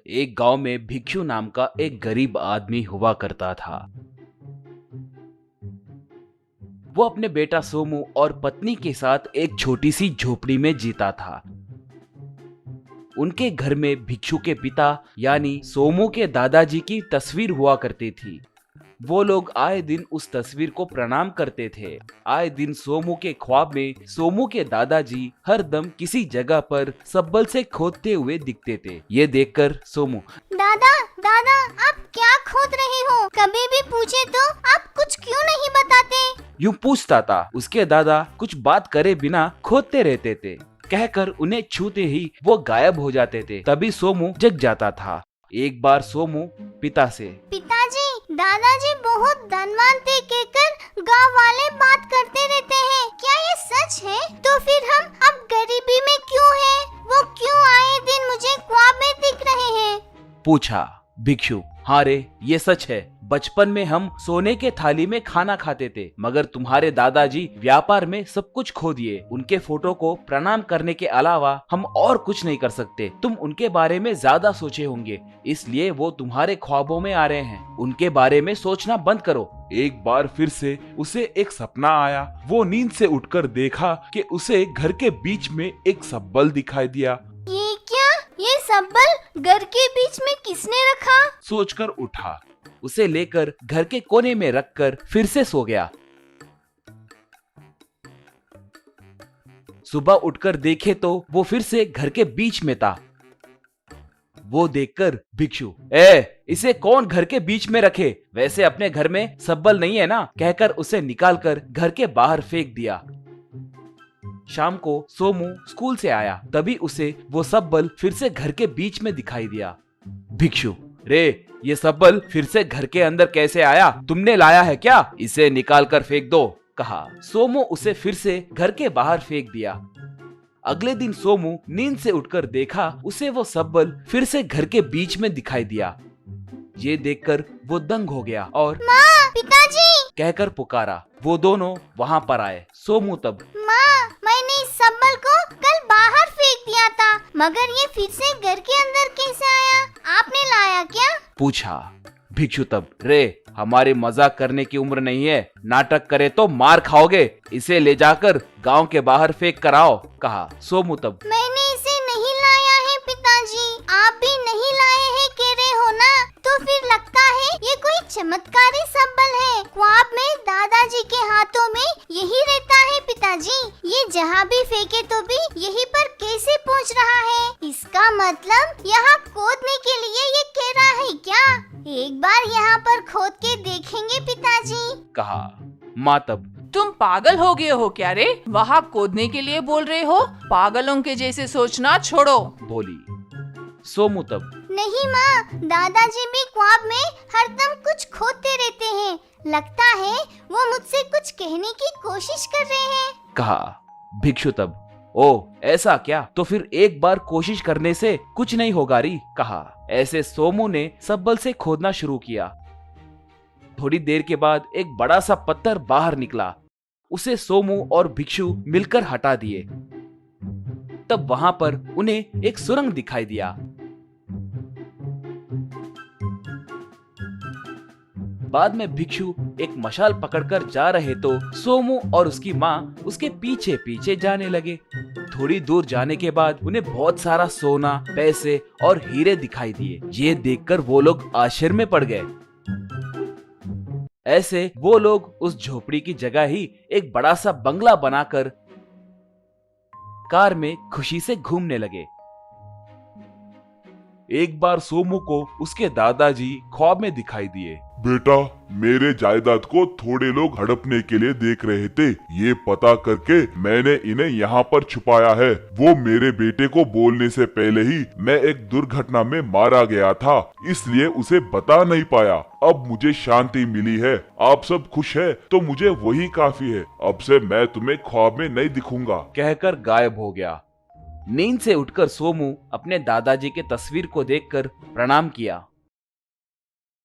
एक गांव में भिक्षु नाम का एक गरीब आदमी हुआ करता था। वो अपने बेटा सोमू और पत्नी के साथ एक छोटी सी झोपड़ी में जीता था। उनके घर में भिक्षु के पिता यानी सोमू के दादाजी की तस्वीर हुआ करती थी। वो लोग आए दिन उस तस्वीर को प्रणाम करते थे। आए दिन सोमू के ख्वाब में सोमू के दादाजी हर दम किसी जगह पर सब्बल से खोदते हुए दिखते थे। ये देखकर सोमू, दादा दादा आप क्या खोद रहे हो? कभी भी पूछे तो आप कुछ क्यों नहीं बताते? यूं पूछता था। उसके दादा कुछ बात करे बिना खोदते रहते थे। कहकर उन्हें छूते ही वो गायब हो जाते थे। तभी सोमू जग जाता था। एक बार सोमू पिता से, पिताजी दादाजी बहुत धनवान थे कहकर गांव वाले बात करते रहते हैं, क्या ये सच है? तो फिर हम अब गरीबी में क्यों हैं? वो क्यों आए दिन मुझे ख्वाब में दिख रहे हैं? पूछा भिक्षु। हाँ रे, ये सच है। बचपन में हम सोने के थाली में खाना खाते थे, मगर तुम्हारे दादाजी व्यापार में सब कुछ खो दिए। उनके फोटो को प्रणाम करने के अलावा हम और कुछ नहीं कर सकते। तुम उनके बारे में ज्यादा सोचे होंगे, इसलिए वो तुम्हारे ख्वाबों में आ रहे हैं। उनके बारे में सोचना बंद करो। एक बार फिर से उसे एक सपना आया। वो नींद से उठकर देखा कि उसे घर के बीच में एक सब्बल दिखाई दिया। ये क्या? ये सब्बल घर के बीच में किसने रखा? सोचकर उठा। उसे लेकर घर के कोने में रखकर फिर से सो गया। सुबह उठकर देखे तो वो फिर से घर के बीच में था। वो देखकर भिक्षु, इसे कौन घर के बीच में रखे? वैसे अपने घर में सब्बल नहीं है ना? कहकर उसे निकालकर घर के बाहर फेंक दिया। शाम को सोमू स्कूल से आया, तभी उसे वो सब्बल फिर से घर के बीच में दिखाई दिया। भिक्षु, रे ये सब्बल फिर से घर के अंदर कैसे आया? तुमने लाया है क्या? इसे निकाल कर फेंक दो, कहा। सोमू उसे फिर से घर के बाहर फेंक दिया। अगले दिन सोमू नींद से उठकर देखा, उसे वो सब्बल फिर से घर के बीच में दिखाई दिया। ये देखकर वो दंग हो गया और माँ, पिताजी कहकर पुकारा। वो दोनों वहाँ पर आए। सोमू तब, माँ, मैंने इस सब्बल को कल बाहर फेंक दिया था, मगर ये फिर से घर के अंदर कैसे आया? आपने लाया क्या? पूछा। भिक्षु तब, रे हमारी मजाक करने की उम्र नहीं है। नाटक करे तो मार खाओगे। इसे ले जाकर गांव के बाहर फेंक कर आओ, कहा। सोमू तब, मैंने इसे नहीं लाया है पिताजी। आप भी नहीं लाए हैं कह रहे हो ना? तो फिर लगता है ये कोई चमत्कारी सब्बल है। ख्वाब में दादाजी के हाथों में यही रहता है पिताजी। ये जहाँ भी फेंके तो भी यहीं पर कैसे पहुँच रहा है? इसका मतलब यहाँ खोदने के लिए ये कह रहा है क्या? एक बार यहाँ पर खोद के देखेंगे पिताजी, कहा। माँ तब, तुम पागल हो गए हो क्या रे? वहाँ खोदने के लिए बोल रहे हो? पागलों के जैसे सोचना छोड़ो, बोली। सोमू तब, नहीं माँ, दादाजी भी ख्वाब में हरदम कुछ खोदते रहते हैं। लगता है वो मुझसे कुछ कहने की कोशिश कर रहे हैं, कहा। भिक्षु तब, ओ ऐसा क्या? तो फिर एक बार कोशिश करने से कुछ नहीं होगा री, कहा। ऐसे सोमू ने सब्बल से खोदना शुरू किया। थोड़ी देर के बाद एक बड़ा सा पत्थर बाहर निकला। उसे सोमू और भिक्षु मिलकर हटा दिए। तब वहां पर उन्हें एक सुरंग दिखाई दिया। बाद में भिक्षु एक मशाल पकड़कर जा रहे तो सोमू और उसकी माँ उसके पीछे पीछे जाने लगे। थोड़ी दूर जाने के बाद उन्हें बहुत सारा सोना, पैसे और हीरे दिखाई दिए। ये देखकर वो लोग आश्चर्य में पड़ गए। ऐसे वो लोग उस झोपड़ी की जगह ही एक बड़ा सा बंगला बनाकर कार में खुशी से घूमने लगे। एक बार सोमू को उसके दादाजी ख्वाब में दिखाई दिए। बेटा, मेरे जायदाद को थोड़े लोग हड़पने के लिए देख रहे थे। ये पता करके मैंने इन्हें यहाँ पर छुपाया है। वो मेरे बेटे को बोलने से पहले ही मैं एक दुर्घटना में मारा गया था, इसलिए उसे बता नहीं पाया। अब मुझे शांति मिली है। आप सब खुश है तो मुझे वही काफी है। अब से मैं तुम्हें ख्वाब में नहीं दिखूंगा, कहकर गायब हो गया। नींद से उठकर सोमू अपने दादाजी के तस्वीर को देखकर प्रणाम किया।